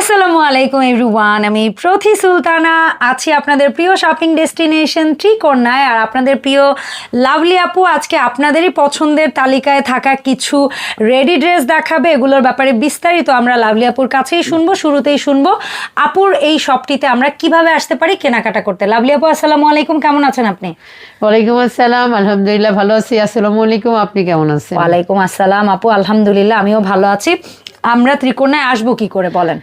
আসসালামু আলাইকুম এভরিওয়ান, আমি প্রথি সুলতানা আছি আপনাদের প্রিয় শপিং ডেস্টিনেশন ত্রিকোণায়। আর আপনাদের প্রিয় লাভলি আপু আজকে আপনাদেরই পছন্দের তালিকায় থাকা কিছু রেডি ড্রেস দেখাবে। এগুলোর ব্যাপারে বিস্তারিত আমরা লাভলি আপুর কাছেই শুনবো। শুরুতেই শুনবো আপুর এই শপটিতে আমরা কিভাবে আসতে পারি কেনাকাটা করতে। লাভলি আপু আসসালামু আলাইকুম, কেমন আছেন আপনি? ওয়ালাইকুম আসসালাম, আলহামদুলিল্লাহ ভালো আছি। আসসালামু আলাইকুম, আপনি কেমন আছেন? ওয়ালাইকুম আসসালাম আপু, আলহামদুলিল্লাহ আমিও ভালো আছি। আমরা ত্রিকোণায় আসবো কি করে বলেন?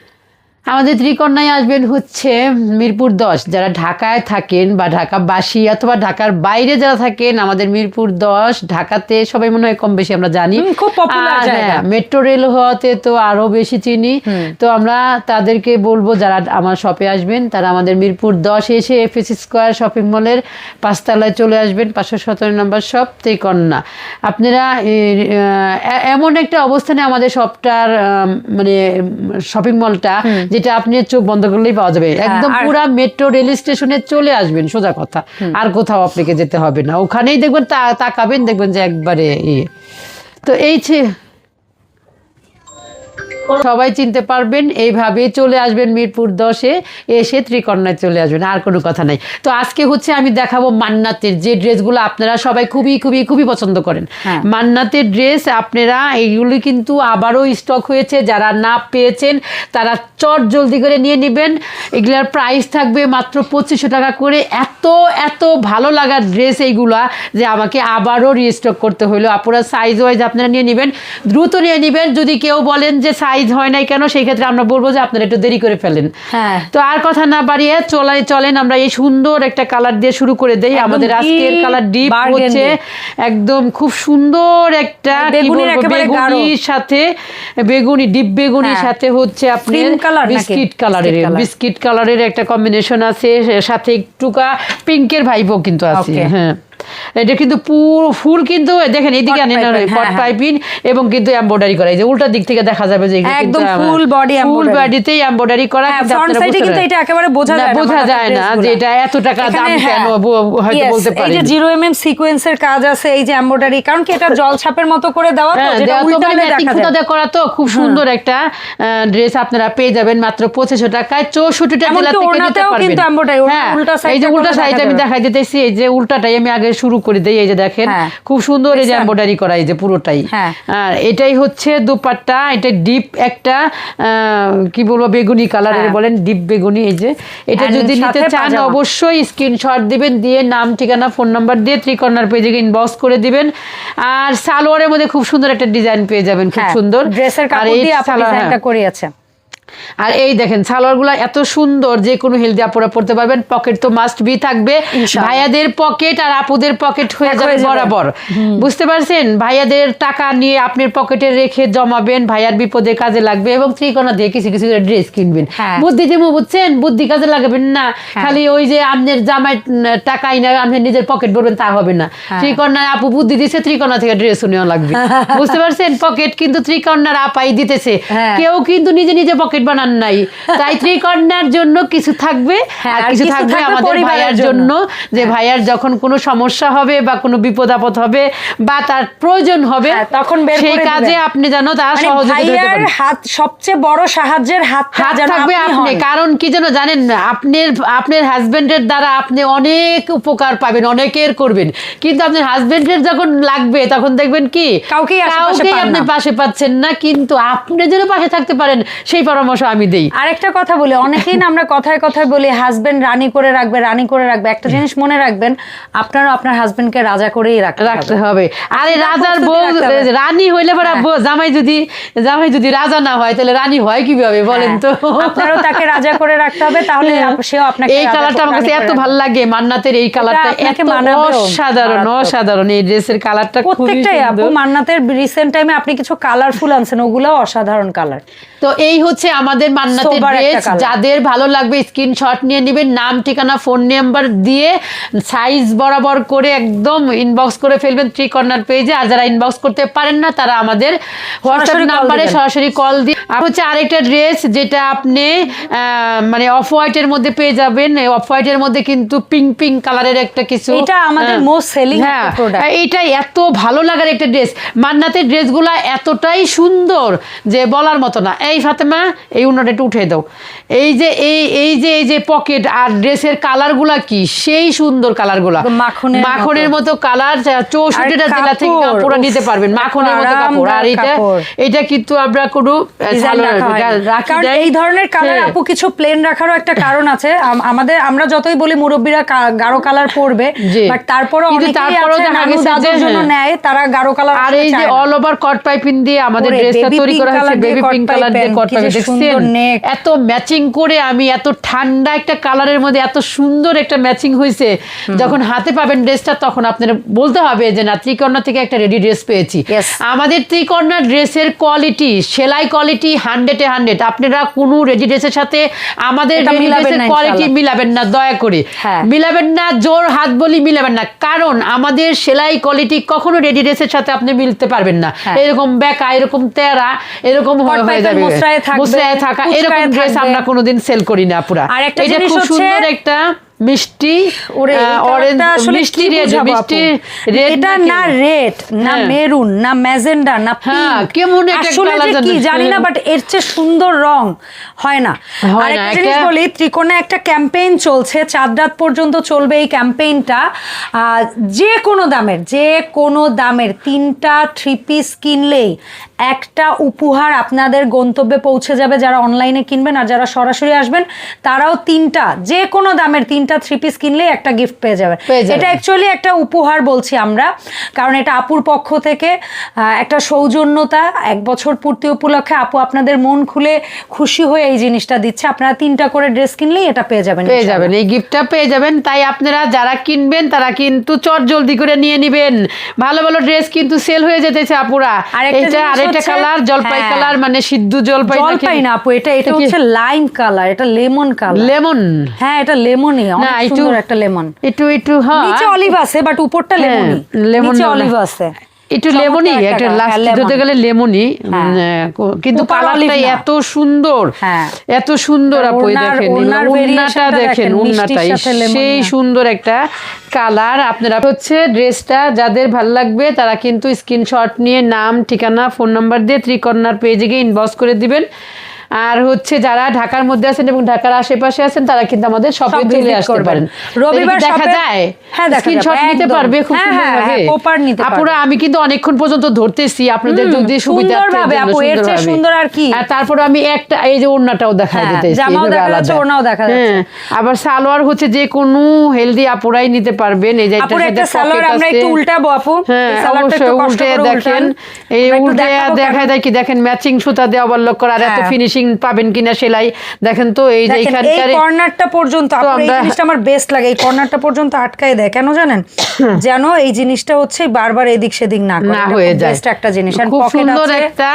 আমাদের ত্রিকোণায় আসবেন হচ্ছে মিরপুর 10। যারা ঢাকায় থাকেন বা ঢাকাবাসী অথবা ঢাকার বাইরে যারা থাকেন, আমাদের মিরপুর 10 ঢাকাতে সবাই মনে হয় কম বেশি আমরা জানি, খুব পপুলার জায়গা। মেট্রো রেল হওয়াতে তো আরো বেশি চিনি। তো আমরা তাদেরকে বলবো যারা আমার শপে আসবেন তারা আমাদের মিরপুর 10 এসে এফএস স্কয়ার শপিং মলের 5 তলায় চলে আসবেন, 517 নম্বর শপ ত্রিকোণা। আপনারা এমন একটা অবস্থানে আমাদের শপটার মানে শপিং মলটা যেটা আপনি চোখ বন্ধ করলেই পাওয়া যাবে। একদম পুরা মেট্রো রেল স্টেশনে চলে আসবেন, সোজা কথা, আর কোথাও আপনাকে যেতে হবে না। ওখানেই দেখবেন তাকাবেন, দেখবেন যে একবারে তো এই সবাই চিনতে পারবেন। এইভাবে চলে আসবেন মিরপুর 10-এ এসে ত্রিকোণায় চলে আসবেন, আর কোনো কথা নাই। তো আজকে হচ্ছে আমি দেখাবো মান্নাতের যে ড্রেসগুলো আপনারা সবাই খুবই খুবই খুবই পছন্দ করেন। মান্নাতের ড্রেস আপনারা এইগুলি কিন্তু আবারও স্টক হয়েছে, যারা না পেয়েছেন তারা চট জলদি করে নিয়ে নেবেন। এগুলার প্রাইস থাকবে মাত্র 2500 টাকা করে। এত এত ভালো লাগার ড্রেস এইগুলা যে আমাকে আবারও রিস্টক করতে হলো। আপনারা সাইজ ওয়াইজ আপনারা নিয়ে নেবেন, দ্রুত নিয়ে নেবেন। যদি কেউ বলেন যে সাইজ হয় নাই কেন, সেই ক্ষেত্রে আমরা বলবো যে আপনারা একটু দেরি করে ফেলেন। তো আর কথা না বাড়িয়ে চলেন আমরা এই সুন্দর একটা কালার দিয়ে শুরু করে দেই। আমাদের আজকের কালার ডিপ হচ্ছে একদম খুব সুন্দর একটা বেগুনির সাথে বেগুনি, ডিপ বেগুনির সাথে হচ্ছে আপনি বিস্কিট কালারের একটা কম্বিনেশন আছে, সাথে একটুকা পিঙ্কের ভাইবও কিন্তু আছে। হ্যাঁ, এটা কিন্তু পুরো ফুল কিন্তু দেখেন এইদিকে আনেন কট পাইপিং এবং কিন্তু এমব্রয়ডারি করা। এই যে উল্টা দিক থেকে দেখা যাবে যে একদম ফুল বডিতেই এমব্রয়ডারি করা। ফ্রন্ট সাইডে কিন্তু এটা একেবারে বোঝা যায় না যে এটা এত টাকা দাম কেন, হয়তো বলতে পারি। এই যে 0mm সিকোয়েন্সের কাজ আছে, এই যে এমব্রয়ডারি, কারণ কি এটা জল ছাপের মতো করে দেওয়া, তো যেটা উল্টালে দেখা যায় করা। তো খুব সুন্দর একটা ড্রেস আপনারা পেয়ে যাবেন মাত্র 2500 টাকায়। 64টা জেলা থেকে নিতে পারবেন। কিন্তু এমব্রয়ডারি উল্টা সাইড, এই যে উল্টা সাইড আমি দেখাই দিতেছি। এই যে উল্টাটাই আমি আগে শুরু করে দেই। এই যে দেখেন খুব সুন্দর এই যে এমব্রয়ডারি করা, এই যে পুরোটাই। আর এটাই হচ্ছে দুপাট্টা। এটা ডিপ একটা কি বলবো বেগুনি কালারের বলেন, ডিপ বেগুনি। এই যে এটা যদি নিতে চান অবশ্যই স্ক্রিনশট দিবেন, দিয়ে নাম ঠিকানা ফোন নাম্বার দিয়ে ত্রিকোণার পেজে ইনবক্স করে দিবেন। আর সালোয়ারের মধ্যে খুব সুন্দর একটা ডিজাইন পেয়ে যাবেন, খুব সুন্দর ড্রেসের কাপড় দিয়ে আপনি ডিজাইনটা করিয়েছেন। আর এই দেখেন সালোয়ারগুলো এত সুন্দর, যে কোনো হেলদি আপুরা পড়তে পারবেন। পকেট তো মাস্ট বি থাকবে, ভাইয়াদের পকেট আর আপুদের পকেট হয়ে যাবে বরাবর। বুঝতে পারছেন? ভাইয়াদের টাকা নিয়ে আপনার পকেটে রেখে জমাবেন, ভাইয়ার বিপদে কাজে লাগবে। এবং ত্রিকোণা দিয়ে কিছু কিছু ড্রেস কিনবেন, বুদ্ধি দেবো, বুঝছেন? বুদ্ধি কাজে লাগাবেন না, খালি ওই যে আপনার জামাই টাকাই না আপনি নিজের পকেট ভরবেন, তা হবে না। ত্রিকোণার আপু বুদ্ধি দিচ্ছে, ত্রিকোণা থেকে ড্রেস নেওয়া লাগবে। বুঝতে পারছেন? পকেট কিন্তু ত্রিকোণার আপাই দিতেছে, কেউ কিন্তু নিজে নিজে পকেট বানান নাই। তাই ত্রিকোণার জন্য কিছু থাকবে, আর কিছু থাকবে আমাদের ভাইয়ার জন্য, যে ভাইয়ার যখন কোনো সমস্যা হবে বা কোনো বিপদ আপদ হবে বা তার প্রয়োজন হবে, তখন সেই কাজে আপনি জানো তার সহযোগিতা করতে পারেন। হাত সবচেয়ে বড় সাহায্যের হাত থাকবে আপনি। কারণ কি জানো জানেন, আপনার হাজবেন্ডের দ্বারা আপনি অনেক উপকার পাবেন, অনেকের করবেন, কিন্তু আপনার হাজবেন্ডের যখন লাগবে তখন দেখবেন কি কাউকে আপনি পাশে পাচ্ছেন না। কিন্তু আপনি যেন পাশে থাকতে পারেন সেই পরামর্শ আমি দেই। আরেকটা কথা বলি, অনেকেই না আমরা কথায় কথায় বলি হাজবেন্ড রানী করে রাখবে। একটা জিনিস মনে রাখবেন, আপনারা আপনার হাজবেন্ডকে রাজা করেই রাখতে হবে। আরে রাজার বউ রানী হইলে জামাই যদি রাজা না হয় তাহলে রানী হয় কিভাবে বলেন তো? আপনারও তাকে রাজা করে রাখতে হবে, তাহলে সেও আপনাকে। এই কালারটা আমার কাছে এত ভালো লাগে, মান্নাতের এই কালারটা অসাধারণ। এই ড্রেসের কালারটা প্রত্যেকটাই আপু মান্নাতের রিসেন্ট টাইমে আপনি কিছু কালারফুল আনছেন, ওগুলাও অসাধারণ কালার। তো এই হচ্ছে আমাদের মান্নাতের ড্রেস। যাদের ভালো লাগবে স্ক্রিনশট নিয়ে নেবেন, নাম ঠিকানা ফোন নাম্বার দিয়ে সাইজ বরাবর করে একদম ইনবক্স করে ফেলবেন ত্রিকোণার পেজে। আর যারা ইনবক্স করতে পারেন না তারা আমাদের হোয়াটসঅ্যাপ নাম্বারে সরাসরি কল দিয়ে। আর হচ্ছে আরেকটা ড্রেস যেটা আপনি মানে অফ হোয়াইটের মধ্যে পেয়ে যাবেন। অফ হোয়াইটের মধ্যে কিন্তু পিঙ্ক কালারের একটা কিছু, এটা আমাদের মোস্ট সেলিং প্রোডাক্ট। এইটাই এত ভালো লাগার একটা ড্রেস। মান্নাতের ড্রেসগুলা এতটাই সুন্দর যে বলার মতো না। এই ফাতেমা এই উন্নাটা একটু উঠে দাও। এই যে এই যে পকেট আর ড্রেসের কালারগুলা কি সেই সুন্দর কালারগুলা, মাখনের মতো কালার। 64টা জেলা থেকে কাপড় নিতে পারবেন, মাখনের মতো কাপড়। আর এটা কিন্তু আমরা কোনো এই ধরনের কালার আপু কিছু প্লেন রাখারও একটা কারণ আছে। আমরা যতই বলি মুরব্বীরা গাঢ় কালার পরবে, বাট তারপরে দাদুর জন্য নেয় তারা গাঢ় কালার। আর এই যে অল ওভার কট পাইপিং দিয়ে আমাদের ড্রেসটা তৈরি করা হয়েছে, বেবি পিঙ্ক কালার দিয়ে কট পাইপিং। দেখছেন এত ম্যাচিং করে, আমি এত ঠান্ডা একটা কালারের মধ্যে এত সুন্দর একটা ম্যাচিং হয়েছে। যখন হাতে পাবেন ড্রেসটা তখন আপনারা বলতে হবে যে না, ত্রিকর্ণা থেকে একটা রেডি ড্রেস পেয়েছি। আমাদের ত্রিকর্ণা ড্রেসের কোয়ালিটি, সেলাই কোয়ালিটি 100-এ 100। আপনারা কোনো রেডি ড্রেসের সাথে আমাদের রেডি ড্রেসের কোয়ালিটি মিলাবেন না, দয়া করে মিলাবেন না, জোর হাত বলি মিলাবেন না। কারণ আমাদের সেলাই কোয়ালিটি কখনো রেডি ড্রেসের সাথে আপনি মিলতে পারবেন না। এরকম বেকা, এরকম তেরা, এরকম হয়ে যাবে, মুসরায় থাকা এরকম ড্রেস আমরা কোনোদিন সেল করি না পুরা। এটা খুব সুন্দর একটা মিষ্টি অরেঞ্জ, মিষ্টি রেড, মিষ্টি রেড। এটা না রেড, না মেরুন, না ম্যাজেন্ডা, না পিঙ্ক, কেমন একটা কালার কি জানি না, বাট এর চেয়ে সুন্দর রং হয় না। আর একটা জিনিস বলি, ত্রিকোণে একটা ক্যাম্পেইন চলছে, 4 রাত পর্যন্ত চলবে এই ক্যাম্পেইনটা। যে কোনো দামের 3টা 3 পিস কিনলেই একটা উপহার আপনাদের গন্তব্যে পৌঁছে যাবে। যারা অনলাইনে কিনবেন আর যারা সরাসরি আসবেন তারাও 3টা, যে কোনো দামের 3টা 3 পিস কিনলেই একটা গিফট পেয়ে যাবে। এটা অ্যাকচুয়ালি একটা উপহার বলছি আমরা, কারণ এটা আপুর পক্ষ থেকে একটা সৌজন্যতা। 1 বছর পূর্তি উপলক্ষে আপু আপনাদের মন খুলে খুশি হয়ে এই জিনিসটা দিচ্ছে। আপনারা 3টা করে ড্রেস কিনলেই এটা পেয়ে যাবেন, এই গিফটটা পেয়ে যাবেন। তাই আপনারা যারা কিনবেন তারা কিন্তু চট জলদি করে নিয়ে নিবেন। ভালো ভালো ড্রেস কিন্তু সেল হয়ে যেতেছে আপুরা। আরেকটা কালার জলপাই কালার, মানে সিদ্ধ জলপাই না আপু, এটা হচ্ছে লাইম কালার, এটা লেমন কালার। লেমন, হ্যাঁ এটা লেমনই, অনেক সুন্দর একটা লেমন। একটু নিচে অলিভ আছে, বাট উপরটা লেমনই, নিচে অলিভ আছে। একটু লেমনই, একটা লাস্ট ধরতে গেলে লেমনই, কিন্তু কালারটা এত সুন্দর, এত সুন্দর আপু। দেখেন উন্নাটা, দেখেন উন্নাটাই সেই সুন্দর একটা কালার। আপনারা হচ্ছে ড্রেসটা যাদের ভালো লাগবে তারা কিন্তু স্ক্রিনশট নিয়ে নাম, ঠিকানা, ফোন নাম্বার দিয়ে ত্রিকর্ণার পেজে গিয়ে ইনবক্স করে দিবেন। আর হচ্ছে যারা ঢাকার মধ্যে আছেন এবং ঢাকার আশেপাশে আছেন তারা কিন্তু আমাদের শপে চলে আসতে পারেন। রবিবার দেখা যায়, স্ক্রিনশট নিতে পারবে খুব সুন্দরভাবে আপুরা। আমি কিন্তু অনেকক্ষণ পর্যন্ত ধরতেছি আপনাদের যদি সুবিধা হয় আপু, এর চেয়ে সুন্দর আর কি। আর তারপর আমি একটা এই যে ওড়নাটাও দেখাই দিতেছি, জামাও দেখা যাচ্ছে, ওড়নাও দেখা যাচ্ছে। আবার সালোয়ার হচ্ছে যে কোনো হেলদি আপুরাই নিতে পারবেন। এই যে একটা সালোয়ার আমরা একটু উল্টাবো আপু, হ্যাঁ অবশ্যই উল্টে দেখেন, এই উল্টে দেখায় দেয় কি, দেখেন ম্যাচিং সুতা দেওয়া বলক করা। আর এত ফিনিশিং পাবেন কিনা সেলাই দেখেন তো। এই যে এইখানকার এই কর্নারটা পর্যন্ত এই জিনিসটা আমার বেস্ট লাগে, এই কর্নারটা পর্যন্ত আটকায় দেয় কেন জানেন? যেন এই জিনিসটা হচ্ছে বারবার এদিক সেদিক না হয়ে যায়। বেস্ট একটা জিনিস। আর খুব সুন্দর একটা,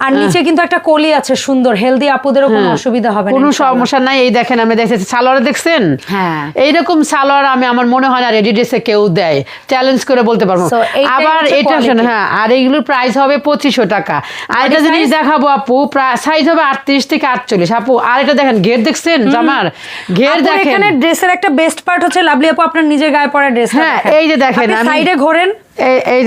আর নিচে কিন্তু একটা কলি আছে সুন্দর, হেলদি আপুদেরও কোনো অসুবিধা হবে না, কোনো সমস্যা নাই। এই দেখেন আমি দেখেছি সালোয়ার, দেখছেন এইরকম সালোয়ার আমি আমার মনে হয় না রেডি ড্রেসে কেউ দেয়, চ্যালেঞ্জ করে বলতে পারবো। আবার এটা আর এইগুলোর প্রাইস হবে 2500 টাকা। আর এটা জিনিস দেখাবো আপু, সাইজ হবে 38 থেকে 48 আপু। আর এটা দেখেন ঘের, দেখছেন জামার ঘের, দেখেন এখানে ড্রেসের একটা বেস্ট পার্ট হচ্ছে লাভলি আপু আপনার নিজের গায়ে পরা ড্রেস। হ্যাঁ এই যে দেখেন, সাইডে ঘোরেন,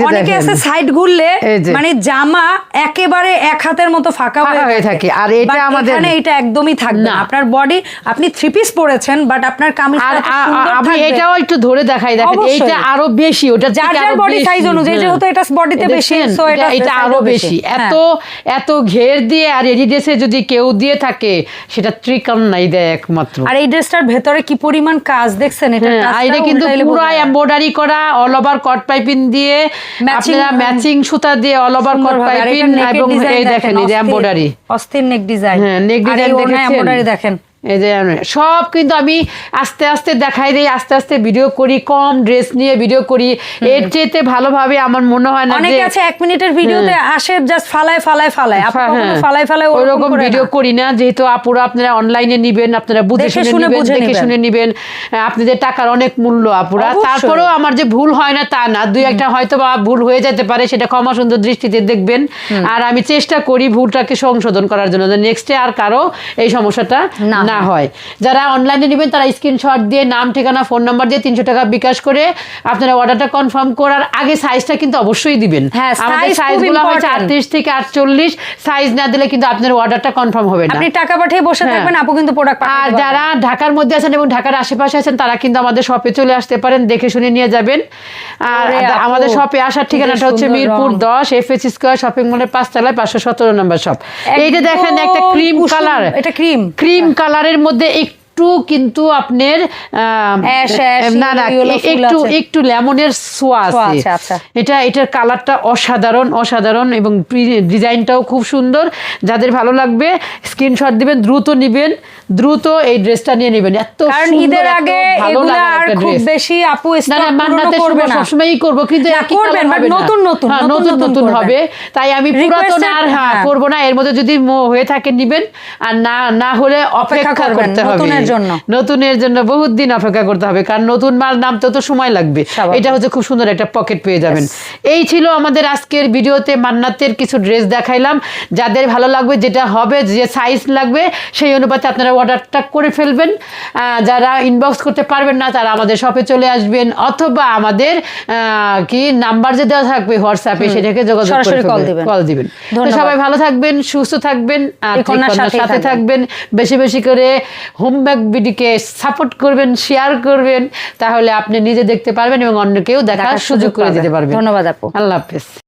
অনেকে আছে সাইড ঘুরলে মানে জামা একেবারে এক হাতের মতো ফাঁকা হয়ে থাকে। আর এটা আমাদের এটা একদমই থাকবে না। আপনার বডি, আপনি 3 পিস পরেছেন বাট আপনার কামিজটা সুন্দর থাকবে। এটাও একটু ধরে দেখাই, দেখেন এইটা আরো বেশি, ওটা যার যার বডি সাইজ অনুযায়ী, যেহেতু এটা বডিতে বেশি সো এটা আরো বেশি। এত ঘের দিয়ে আর রেডি ড্রেসে যদি কেউ দিয়ে থাকে সেটা ত্রিকর্ণাই দেয় একমাত্র। আর এই ড্রেসটার ভেতরে কি পরিমাণ কাজ দেখছেন, এটা কিন্তু পুরো এমব্রয়ডারি করা, অল ওভার কট পাইপিং দিয়ে, আপনারা ম্যাচিং সুতা দিয়ে অল ওভার কট পাইপিং, এবং এই দেখেন এই যে এমব্রয়ডারি, অস্থির নেক ডিজাইন। হ্যাঁ নেক ডিজাইন দেখেন, এমব্রয়ডারি দেখেন। এই যে সব কিন্তু আমি আস্তে আস্তে দেখাই দিই, আস্তে আস্তে ভিডিও করি, কম ড্রেস নিয়ে ভিডিও করি। এর চেয়ে ভালোভাবে আমার মনে হয় না। অনেকে আছে 1 মিনিটের ভিডিওতে আসে জাস্ট ফালায় ওরকম ভিডিও করি না, যেহেতু আপুরা আপনারা অনলাইনে নিবেন, আপনারা বুঝে শুনে নিবেন, দেখে শুনে নিবেন। আপনাদের টাকার অনেক মূল্য আপুরা। তারপরেও আমার যে ভুল হয় না তা না, 2-1টা হয়তো বা ভুল হয়ে যেতে পারে, সেটা ক্ষমা সুন্দর দৃষ্টিতে দেখবেন। আর আমি চেষ্টা করি ভুলটাকে সংশোধন করার জন্য, নেক্সটে আর কারো এই সমস্যাটা না হয়। যারা অনলাইনে নেবেন তারা স্ক্রিনশট দিয়ে নাম ঠিকানা ফোন নাম্বার দিয়ে 300 টাকা বিকাশ করে আপনারা অর্ডারটা কনফার্ম করার আগে সাইজটা কিন্তু অবশ্যই দিবেন। হ্যাঁ, আমাদের size খুব সাইজগুলো হচ্ছে important। 38 থেকে 48, সাইজ না দিলে কিন্তু আপনার অর্ডারটা কনফার্ম হবে না। আপনি টাকা পাঠিয়ে বসে থাকবেন, আপু কিন্তু প্রোডাক্ট আর পাঠাতে যারা ঢাকার মধ্যে আছেন এবং ঢাকার আশেপাশে আছেন তারা কিন্তু আমাদের শপে চলে আসতে পারেন, দেখে শুনে নিয়ে যাবেন। আর ওরে আপু, আমাদের শপে আসার ঠিকানাটা হচ্ছে সুন্দর মিরপুর রং। 10 FH স্কয়ার শপিং মলের 5 তলায় 517 নম্বর শপ। এইটা দেখেন একটা একদম ক্রিম কুসুম, কালার, এটা ক্রিম কালারের মধ্যে একটু কিন্তু আপনার না না একটু লেমনের ছোঁয়া আছে। আচ্ছা। এটার কালারটা অসাধারণ এবং ডিজাইনটাও খুব সুন্দর। যাদের ভালো লাগবে স্ক্রিনশট দিবেন, দ্রুত নিবেন, দ্রুত এই ড্রেসটা নিয়ে নেবেন। এত কারণ সুন্দর, ঈদের এত আগে ভালো এগুলা লাগার আর একটা খুব ড্রেস। বেশি আপু না স্টক মান্নাতের করবে না। সবসময়ই করবো, কিন্তু না, একই করবেন, কালার but হবে না। নতুন নতুন হবে। তাই আমি পুরাতন আর হ্যাঁ। করবো না। এর মধ্যে যদি হয়ে থাকে নিবেন, আর না হলে অপেক্ষা করবেন করতে হবে। নতুনের জন্য বহুত দিন অপেক্ষা করতে হবে, কারণ নতুন মাল নামতে তো সময় লাগবে। স্বাভাবিক। এটা হচ্ছে খুব সুন্দর একটা পকেট পেয়ে যাবেন। এই ছিল আমাদের আজকের ভিডিওতে মান্নাতের কিছু ড্রেস দেখাইলাম। যাদের ভালো লাগবে, যেটা হবে, যে সাইজ লাগবে সেই অনুপাতে আপনারা অর্ডারটা করে ফেলবেন। যারা ইনবক্স করতে পারবেন না তারা আমাদের শপে চলে আসবেন, অথবা আমাদের কি নাম্বার যে দেওয়া থাকবে হোয়াটসঅ্যাপে সেটাকে যোগাযোগ করে কল দিবেন। তো সবাই ভালো থাকবেন, সুস্থ থাকবেন, আর ত্রিকন্যার সাথে থাকবেন। বেশি বেশি করে হোমমেড বিডিকে সাপোর্ট করবেন, শেয়ার করবেন, তাহলে আপনি নিজে দেখতে পারবেন এবং অন্যকেও দেখার সুযোগ করে দিতে পারবেন। ধন্যবাদ আপু। আল্লাহ হাফেজ।